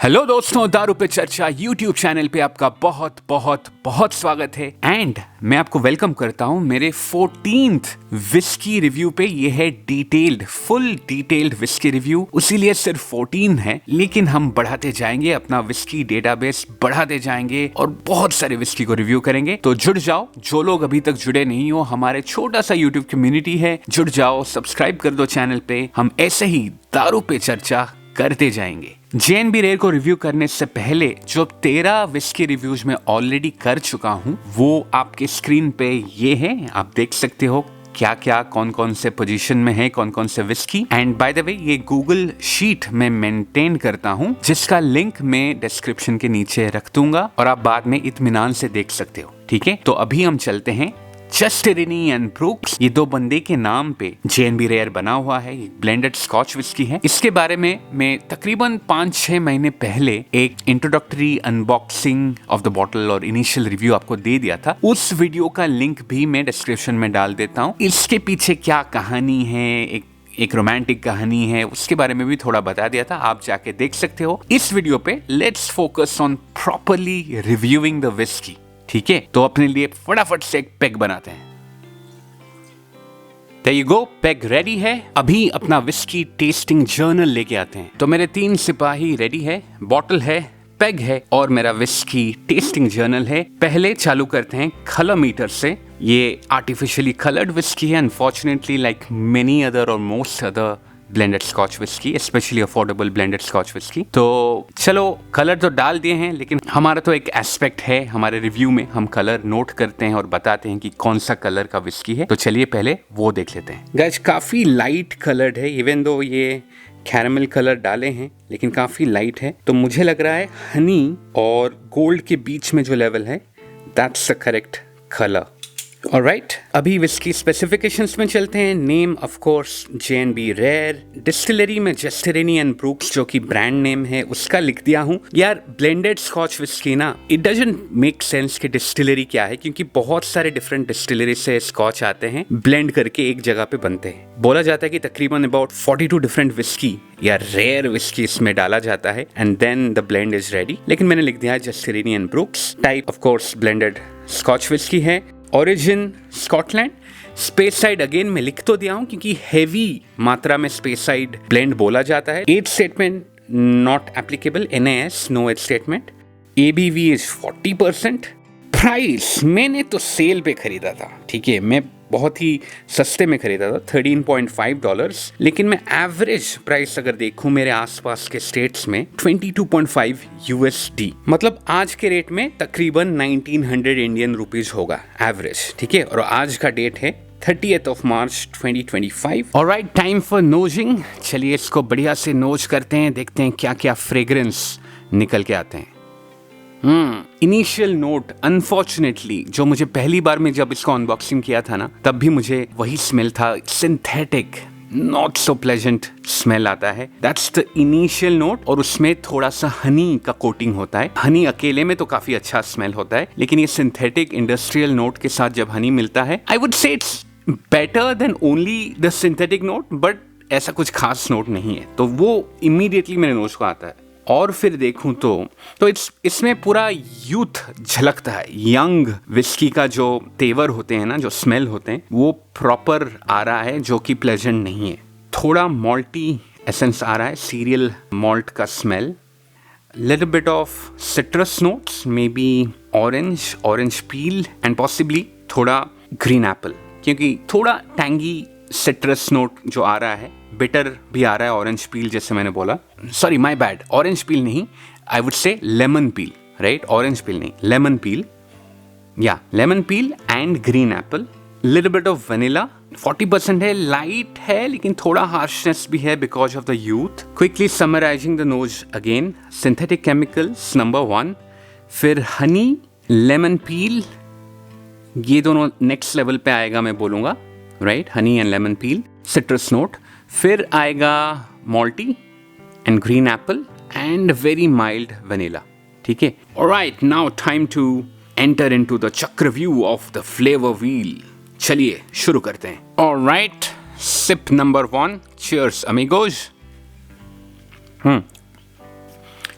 Hello दोस्तों, दारू पे चर्चा यूट्यूब चैनल पे आपका बहुत बहुत बहुत स्वागत है एंड मैं आपको वेलकम करता हूं मेरे 14th विस्की रिव्यू पे। ये है फुल डिटेल्ड विस्की रिव्यू, उसीलिए सिर्फ 14 है, लेकिन हम बढ़ाते जाएंगे, अपना विस्की डेटाबेस बढ़ाते जाएंगे और बहुत सारे विस्की को रिव्यू करेंगे। तो जुड़ जाओ, जो लोग अभी तक जुड़े नहीं हो, हमारे छोटा सा यूट्यूब कम्युनिटी है, जुड़ जाओ, सब्सक्राइब कर दो चैनल पे। हम ऐसे ही दारू पे चर्चा करते जाएंगे। जेएनबी रेयर को रिव्यू करने से पहले जो 13 विस्की रिव्यूज में ऑलरेडी कर चुका हूं, वो आपके स्क्रीन पे ये है, आप देख सकते हो क्या क्या कौन कौन से पोजीशन में है, कौन कौन से whisky. And by the way ये गूगल शीट में मेंटेन करता हूं, जिसका लिंक मैं डिस्क्रिप्शन के नीचे रख दूंगा और आप बाद में इत्मीनान से देख सकते हो। ठीक है, तो अभी हम चलते हैं। जस्टिनी एंड ब्रूक्स, ये दो बंदे के नाम पे जेएनबी रेयर बना हुआ है, ये ब्लेंडेड स्कॉच विस्की है। इसके बारे में मैं तकरीबन 5-6 महीने पहले एक introductory unboxing of the bottle और इनिशियल रिव्यू आपको दे दिया था। उस वीडियो का लिंक भी मैं डिस्क्रिप्शन में डाल देता हूँ। इसके पीछे क्या कहानी है, एक रोमांटिक कहानी है, उसके बारे में भी थोड़ा बता दिया था, आप जाके देख सकते हो। इस वीडियो पे let's focus on properly reviewing the whisky. ठीक है, तो अपने लिए फटाफट से एक पेग बनाते हैं। There you go, peg ready है। अभी अपना विस्की टेस्टिंग जर्नल लेके आते हैं। तो मेरे 3 सिपाही रेडी है, बॉटल है, पेग है और मेरा विस्की टेस्टिंग जर्नल है। पहले चालू करते हैं कलर मीटर से। ये आर्टिफिशियली कलर्ड विस्की है, अनफॉर्चुनेटली लाइक मेनी अदर और most other blended scotch whisky, specially affordable blended scotch whisky. तो चलो, कलर तो डाल दिए हैं, लेकिन हमारा तो एक एस्पेक्ट है हमारे रिव्यू में, हम कलर नोट करते हैं और बताते हैं कि कौन सा कलर का विस्की है। तो चलिए पहले वो देख लेते हैं। गाइस, काफी लाइट कलर्ड है, इवन दो ये कैरामल कलर डाले हैं, लेकिन काफी लाइट है। तो मुझे लग रहा है हनी और गोल्ड के बीच में जो लेवल है, that's the correct colour. Alright, अभी विस्की स्पेसिफिकेशंस में चलते हैं। Name of course J and B rare, distillery में जस्टिनी एंड ब्रूक्स जो कि ब्रांड नेम है, उसका लिख दिया हूँ। यार, ब्लेंडेड स्कॉच विस्की ना, इट डजंट मेक सेंस कि डिस्टिलरी क्या है, क्योंकि बहुत सारे डिफरेंट डिस्टिलरी से स्कॉच आते हैं, ब्लेंड करके एक जगह पे बनते हैं। बोला जाता है कि तकरीबन अबाउट 42 डिफरेंट विस्की या रेयर विस्की इसमें डाला जाता है and then the blend is ready. लेकिन मैंने लिख दिया है Justerini and Brooks. Type of course blended scotch whisky है। Origin Scotland. Speyside again मैं लिख तो दिया हूं, क्योंकि हेवी मात्रा में स्पेस साइड ब्लेंड बोला जाता है। Age statement not applicable, NAS no age statement. ABV is 40%। Price मैंने तो सेल पे खरीदा था, ठीक है, मैं बहुत ही सस्ते में खरीदा था, $13.5, लेकिन मैं एवरेज प्राइस अगर देखूं मेरे आसपास के स्टेट्स में 22.5 USD, मतलब आज के रेट में तकरीबन 1900 इंडियन रुपीज होगा एवरेज। ठीक है, और आज का डेट है 30th of March 2025। Alright, time for नोजिंग। चलिए इसको बढ़िया से नोज करते हैं, देखते हैं क्या क्या फ्रेग्रेंस निकल के आते हैं। इनिशियल नोट, अनफॉर्चुनेटली जो मुझे पहली बार में जब इसको अनबॉक्सिंग किया था ना, तब भी मुझे वही स्मेल था, synthetic, not so pleasant smell आता है। दैट्स द इनिशियल नोट, और उसमें थोड़ा सा हनी का कोटिंग होता है। हनी अकेले में तो काफी अच्छा स्मेल होता है, लेकिन ये सिंथेटिक इंडस्ट्रियल नोट के साथ जब हनी मिलता है, आई वुड से it's better than only the synthetic note, but ऐसा कुछ खास नोट नहीं है, तो वो इमीडिएटली मेरे नोज को आता है। और फिर देखूं तो इसमें पूरा यूथ झलकता है, यंग विस्की का जो तेवर होते हैं ना, जो स्मेल होते हैं, वो प्रॉपर आ रहा है, जो कि प्लेजेंट नहीं है। थोड़ा मॉल्टी एसेंस आ रहा है, सीरियल मॉल्ट का smell, little bit of citrus notes, may be orange peel and possibly थोड़ा ग्रीन एप्पल, क्योंकि थोड़ा टैंगी सिट्रस नोट जो आ रहा है, बिटर भी आ रहा है, ऑरेंज पील जैसे मैंने बोला, sorry my bad, orange peel नहीं, I would say lemon peel, right, orange peel नहीं, लेमन पील, या lemon peel and green apple. Little bit of vanilla, 40% है, लाइट है, लेकिन थोड़ा हार्शनेस भी है because of the youth. Quickly summarising the nose again, synthetic chemicals number 1, फिर Honey, lemon पील, ये दोनों नेक्स्ट लेवल पे आएगा मैं बोलूंगा, right, honey and lemon peel, citrus note, फिर आएगा malty and green apple and very mild vanilla. ठीक है, alright, now time to enter into the chakravyuh of the flavour wheel. चलिए शुरू करते हैं। Alright, sip number 1, cheers amigos.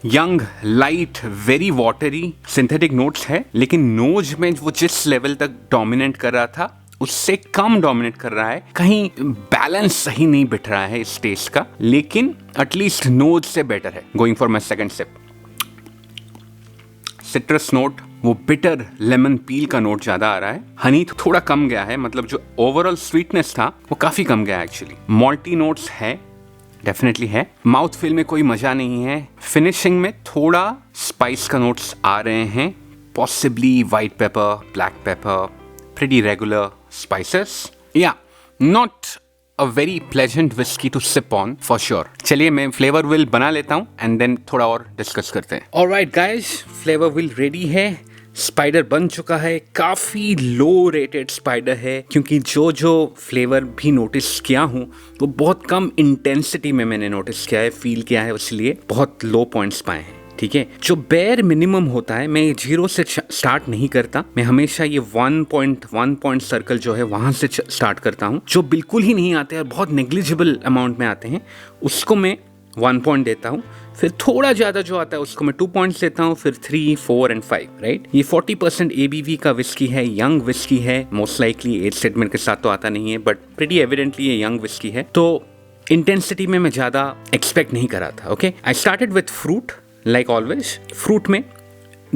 Young, light, very watery synthetic notes है, लेकिन नोज में वो जिस लेवल तक डोमिनेट कर रहा था उससे कम डोमिनेट कर रहा है। कहीं बैलेंस सही नहीं बिठ रहा है इस टेस्ट का, लेकिन एटलीस्ट नोज से बेटर है। Going for my second sip. Citrus note, वो बिटर लेमन पील का नोट ज्यादा आ रहा है। हनी थोड़ा कम गया है, मतलब जो ओवरऑल स्वीटनेस था वो काफी कम गया है एक्चुअली। मॉल्टी नोट्स है, डेफिनेटली है। माउथ फील में कोई मजा नहीं है। फिनिशिंग में थोड़ा स्पाइस का नोट्स आ रहे हैं, possibly white paper, black pepper, pretty regular spices. Yeah, not a very pleasant whiskey to sip on for sure. चलिए मैं फ्लेवर विल बना लेता हूँ and then थोड़ा और डिस्कस करते हैं। Alright guys, flavour will ready है। स्पाइडर बन चुका है, काफ़ी लो रेटेड स्पाइडर है, क्योंकि जो फ्लेवर भी नोटिस किया हूँ वो बहुत कम इंटेंसिटी में मैंने नोटिस किया है, फील किया है, इसलिए बहुत लो पॉइंट्स पाए हैं। ठीक है, जो बेयर मिनिमम होता है, मैं 0 से स्टार्ट नहीं करता, मैं हमेशा ये 1 पॉइंट सर्कल जो है वहां से स्टार्ट करता हूँ। जो बिल्कुल ही नहीं आते हैं, बहुत नेग्लिजिबल अमाउंट में आते हैं, उसको मैं 1 पॉइंट देता हूँ। फिर थोड़ा ज़्यादा जो आता है उसको मैं 2 पॉइंट्स देता हूँ, फिर 3, 4 एंड 5, राइट। ये 40% ABV का विस्की है, यंग विस्की है, मोस्ट लाइकली एज स्टेटमेंट के साथ तो आता नहीं है, बट प्रीटी एविडेंटली ये यंग विस्की है। तो इंटेंसिटी में मैं ज़्यादा एक्सपेक्ट नहीं करा था। Okay, I started with fruit like always. Fruit में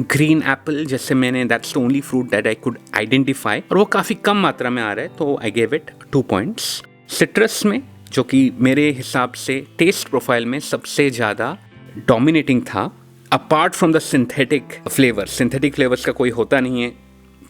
ग्रीन एप्पल, जैसे मैंने that's the only fruit that I could identify, और वो काफ़ी कम मात्रा में आ रहा है, तो I gave it 2 points. Citrus में, जो कि मेरे हिसाब से टेस्ट प्रोफाइल में सबसे ज़्यादा डोमिनेटिंग था, apart from the synthetic flavours का कोई होता नहीं है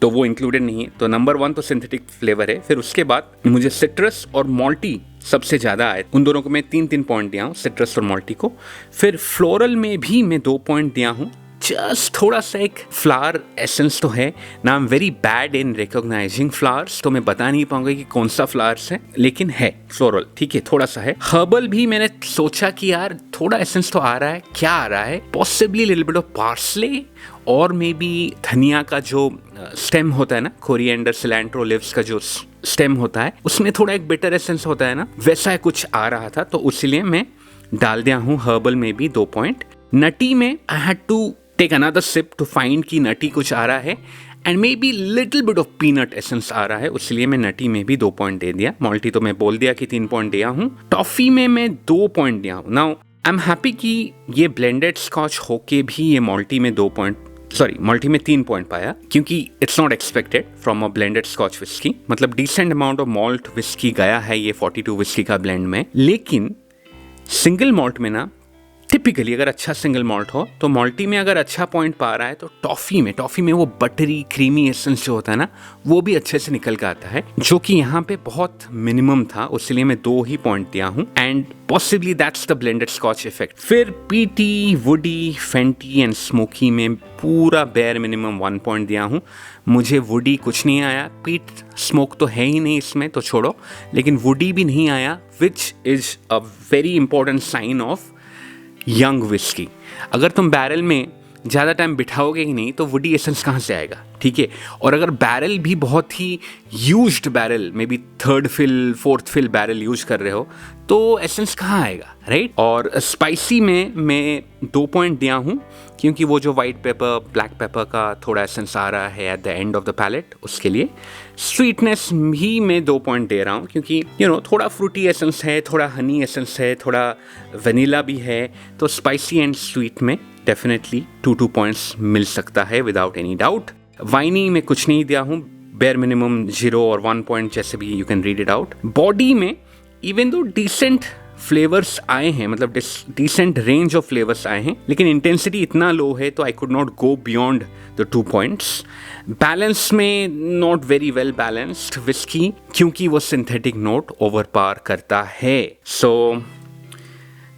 तो वो इंक्लूडेड नहीं है, तो नंबर 1 तो सिंथेटिक फ्लेवर है। फिर उसके बाद मुझे सिट्रस और मॉल्टी सबसे ज़्यादा आए, उन दोनों को मैं 3 पॉइंट दिया हूँ, सिट्रस और मॉल्टी को। फिर फ्लोरल में भी मैं 2 पॉइंट दिया हूँ। जस्ट थोड़ा सा एक फ्लावर एसेंस तो है ना, I am very bad in recognising flowers, तो मैं बता नहीं पाऊंगा कि कौन सा फ्लावर्स है, लेकिन है फ्लोरल, ठीक है, थोड़ा सा है। हर्बल भी मैंने सोचा कि यार थोड़ा एसेंस तो आ रहा है, क्या आ रहा है, possibly little bit of parsley और मे बी धनिया का जो स्टेम होता है ना, कोरिएंडर, सिलेंट्रो लीव्स का जो स्टेम होता है, उसमें थोड़ा एक बिटर एसेंस होता है ना, वैसा कुछ आ रहा था, तो इसलिए मैं डाल दिया हूँ हर्बल में भी 2 पॉइंट। नटी में I had to take another sip to find कि नटी कुछ आ रहा है, and maybe little bit of peanut essence आ रहा है, इसलिए मैं नटी में भी 2 पॉइंट दे दिया। मॉल्टी तो मैं बोल दिया कि 3 पॉइंट दिया हूँ। टॉफी में मैं 2 पॉइंट दिया हूँ। नाउ आई एम हैप्पी कि ये ब्लेंडेड स्कॉच होके भी ये मॉल्टी में 3 पॉइंट पाया, क्योंकि it's not expected from a blended scotch whisky. मतलब decent amount of malt whisky गया है ये 42 विस्की का ब्लेंड में, लेकिन सिंगल मॉल्ट में ना, टिपिकली अगर अच्छा सिंगल मॉल्ट हो तो मॉल्टी में अगर अच्छा पॉइंट पा रहा है, तो टॉफी में वो बटरी क्रीमी एसेंस जो होता है ना, वो भी अच्छे से निकल के आता है, जो कि यहाँ पे बहुत मिनिमम था, इसलिए मैं 2 ही पॉइंट दिया हूँ, and possibly that's the blended scotch effect. फिर peaty, woody, feinty and smoky में पूरा बेयर मिनिमम 1 पॉइंट दिया हूँ। मुझे वुडी कुछ नहीं आया, पीट स्मोक तो है ही नहीं इसमें, तो छोड़ो, लेकिन वुडी भी नहीं आया, which is a very important sign of young whisky. अगर तुम बैरल में ज़्यादा टाइम बिठाओगे ही नहीं तो वुडी एसेंस कहाँ से आएगा, ठीक है। और अगर बैरल भी बहुत ही used barrel, maybe 3rd fill 4th fill barrel use कर रहे हो, तो एसेंस कहाँ आएगा, राइट। और स्पाइसी में मैं 2 पॉइंट दिया हूँ, क्योंकि वो जो वाइट पेपर, ब्लैक पेपर का थोड़ा एसेंस आ रहा है at the end of the palate, उसके लिए। स्वीटनेस भी मैं 2 पॉइंट दे रहा हूँ, क्योंकि थोड़ा फ्रूटी एसेंस है, थोड़ा हनी एसेंस है, थोड़ा वनीला भी है, तो स्पाइसी एंड स्वीट में डेफिनेटली 2 पॉइंट्स मिल सकता है विदाउट एनी डाउट। वाइनी में कुछ नहीं दिया हूँ, बेयर मिनिमम 0 और 1 पॉइंट, जैसे भी you can read it out. Body में इवन दो डिसेंट फ्लेवर्स आए हैं, मतलब डिसेंट रेंज ऑफ फ्लेवर्स आए हैं, लेकिन इंटेंसिटी इतना लो है तो I could not go beyond the 2 points. Balance में not very well balanced whisky, क्योंकि वो सिंथेटिक नोट ओवर पार करता है। So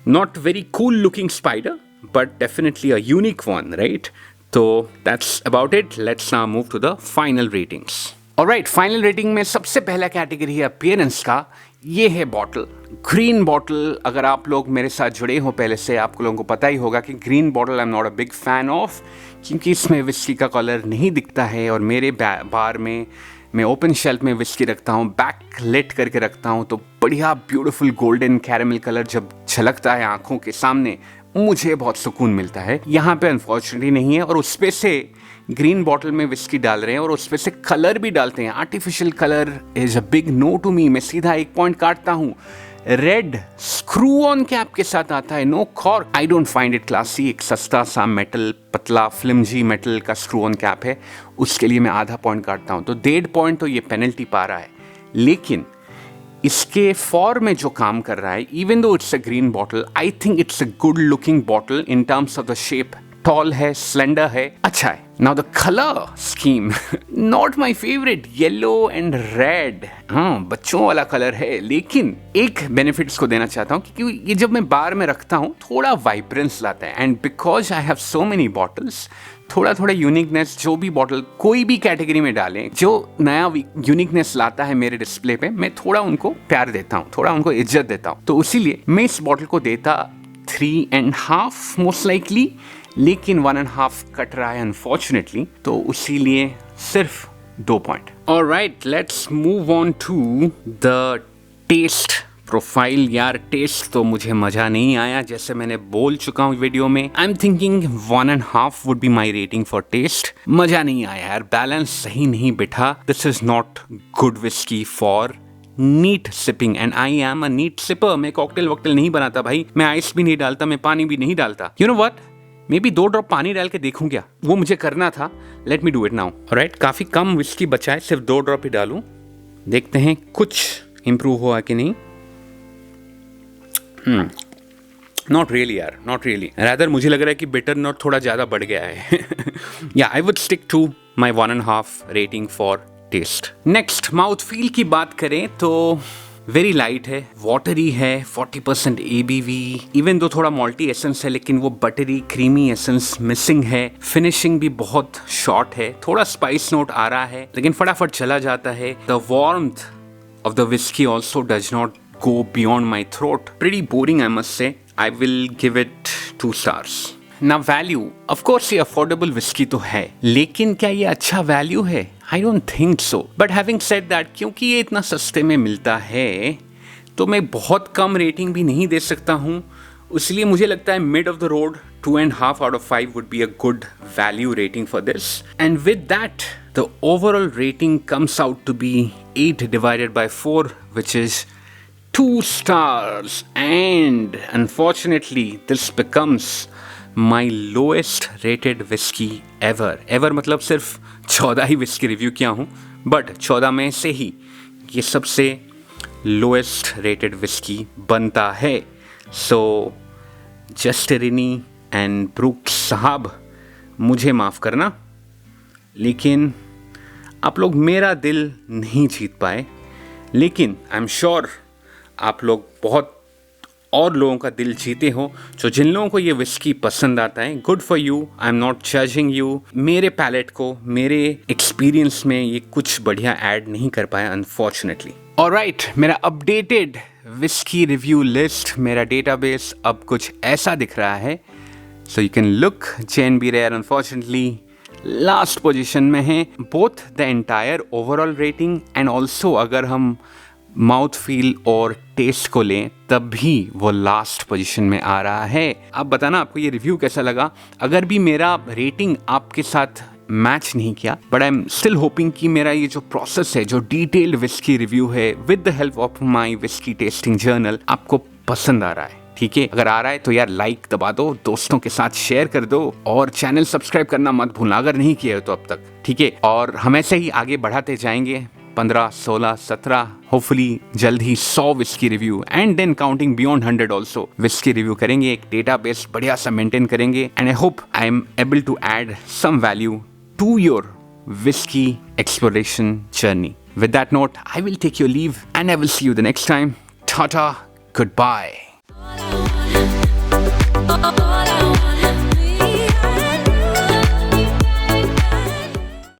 not very cool looking spider, but definitely a unique one, right? So that's about it. Let's now move to the final ratings. Alright, final rating में सबसे पहला category है appearance का। ये है बॉटल, ग्रीन बॉटल। अगर आप लोग मेरे साथ जुड़े हो पहले से, आप लोगों को पता ही होगा कि green bottle I am not a big fan of, क्योंकि इसमें विस्की का कलर नहीं दिखता है, और मेरे बार में मैं ओपन शेल्फ में विस्की रखता हूँ, बैक लेट करके रखता हूँ, तो बढ़िया ब्यूटीफुल गोल्डन कैरेमल कलर जब झलकता है आंखों के सामने, मुझे बहुत सुकून मिलता है। यहाँ पे अनफॉर्चुनेटली नहीं है, और उस पे से ग्रीन बॉटल में विस्की डाल रहे हैं और उस पे से कलर भी डालते हैं। Artificial colour is a big no to me. मैं सीधा एक पॉइंट काटता हूँ, रेड स्क्रू ऑन कैप के साथ आता है, no cork. I don't find it classy. एक सस्ता सा मेटल, पतला फ्लिमजी मेटल का स्क्रू ऑन कैप है, उसके लिए मैं आधा पॉइंट काटता हूँ। तो 1.5 पॉइंट तो ये पेनल्टी पा रहा है, लेकिन इसके फॉर्म में जो काम कर रहा है, even though it's a green bottle, I think it's a good looking bottle in terms of the shape. Tall है, स्लेंडर है, अच्छा है। Now the colour scheme not my favourite, yellow and red. हाँ, बच्चों वाला कलर है, लेकिन एक बेनिफिट्स को देना चाहता हूँ क्योंकि ये जब मैं बार में रखता हूँ थोड़ा वाइब्रेंस लाता है। And because I have so many bottles, थोड़ा थोड़ा यूनिकनेस, जो भी बॉटल कोई भी कैटेगरी में डालें जो नया यूनिकनेस लाता है मेरे डिस्प्ले पे, मैं थोड़ा उनको प्यार देता हूँ, थोड़ा उनको इज्जत देता हूँ। तो इसीलिए मैं इस बॉटल को देता 3.5 मोस्ट लाइकली, लेकिन 1.5 कट रहा है अनफॉर्चुनेटली, तो उसीलिए सिर्फ 2 point. Alright, let's move on to the taste profile. यार टेस्ट तो मुझे मजा नहीं आया, जैसे मैंने बोल चुका हूँ वीडियो में। I am thinking 1.5 would be my rating for taste. मजा नहीं आया यार, बैलेंस सही नहीं बिठा। This is not good whisky for neat sipping, and I am a neat sipper. मैं कॉकटेल वॉकटेल नहीं बनाता भाई, मैं आइस भी नहीं डालता, मैं पानी भी नहीं डालता। You know what, may be 2 drop पानी डाल के देखूं क्या, वो मुझे करना था। Let me do it now. Alright, काफी कम विस्की बचा है, सिर्फ 2 ड्रॉप ही डालूं, देखते हैं कुछ इंप्रूव हुआ कि नहीं। नॉट रियली यार, नॉट रियली। रादर मुझे लग रहा है कि बिटर नॉट थोड़ा ज्यादा बढ़ गया है। या I would stick to my 1.5 rating for taste. Next, mouth feel की बात करें तो वेरी लाइट है, वाटरी है, 40% ABV। इवन दो थोड़ा मॉल्टी एसेंस है, लेकिन वो बटरी क्रीमी एसेंस मिसिंग है। फिनिशिंग भी बहुत शॉर्ट है, थोड़ा स्पाइस नोट आ रहा है, लेकिन फटाफट चला जाता है। The warmth of the whisky also does not go beyond my throat. Pretty boring, I must say. I will give it 2 stars. Now value, of course ये affordable whiskey तो है, लेकिन क्या ये अच्छा value है? I don't think so. But having said that, क्योंकि ये इतना सस्ते में मिलता है, तो मैं बहुत कम रेटिंग भी नहीं दे सकता हूँ। इसलिए मुझे लगता है mid of the road 2.5 out of 5 would be a good value rating for this. And with that, the overall rating comes out to be 8 divided by 4, which is 2 stars. And unfortunately this becomes my lowest rated whiskey ever मतलब सिर्फ 14 ही whiskey review किया हूँ, but 14 में से ही ये सबसे lowest rated whiskey बनता है। So जस्टिनी एंड ब्रूक्स साहब, मुझे माफ़ करना, लेकिन आप लोग मेरा दिल नहीं जीत पाए। लेकिन आई एम श्योर आप लोग बहुत और लोगों का दिल जीते हो। जो जिन लोगों को ये विस्की पसंद आता है, good for you, I am not judging you. मेरे पैलेट को, मेरे एक्सपीरियंस में ये कुछ बढ़िया ऐड नहीं कर पाया अनफॉर्चुनेटली। ऑलराइट, मेरा अपडेटेड विस्की रिव्यू लिस्ट, मेरा डेटाबेस अब कुछ ऐसा दिख रहा है। सो यू कैन लुक, जैन B rare unfortunately last position में है, both the entire overall rating and also अगर हम माउथ फील और टेस्ट को लें तब भी वो लास्ट पोजीशन में आ रहा है। आप बताना आपको ये रिव्यू कैसा लगा। अगर भी मेरा रेटिंग आपके साथ मैच नहीं किया, but I am still hopping कि मेरा ये जो प्रोसेस है, जो डिटेल्ड विस्की रिव्यू है with the help of my whisky testing journal, आपको पसंद आ रहा है। ठीक है, अगर आ रहा है तो यार लाइक दबा दो, दोस्तों के साथ शेयर कर दो और चैनल सब्सक्राइब करना मत भूलना अगर नहीं किया हो तो अब तक। ठीक है, और हम ऐसे ही आगे बढ़ाते जाएंगे, 15, 16, 17, होपफुली जल्द ही 100 whisky review and then counting beyond 100 also whisky review करेंगे। एक डेटाबेस बढ़िया सा मेंटेन करेंगे and I hope I am able to add some value to your whisky exploration journey. With that note, I will take your leave and I will see you the next time. Tata, good bye.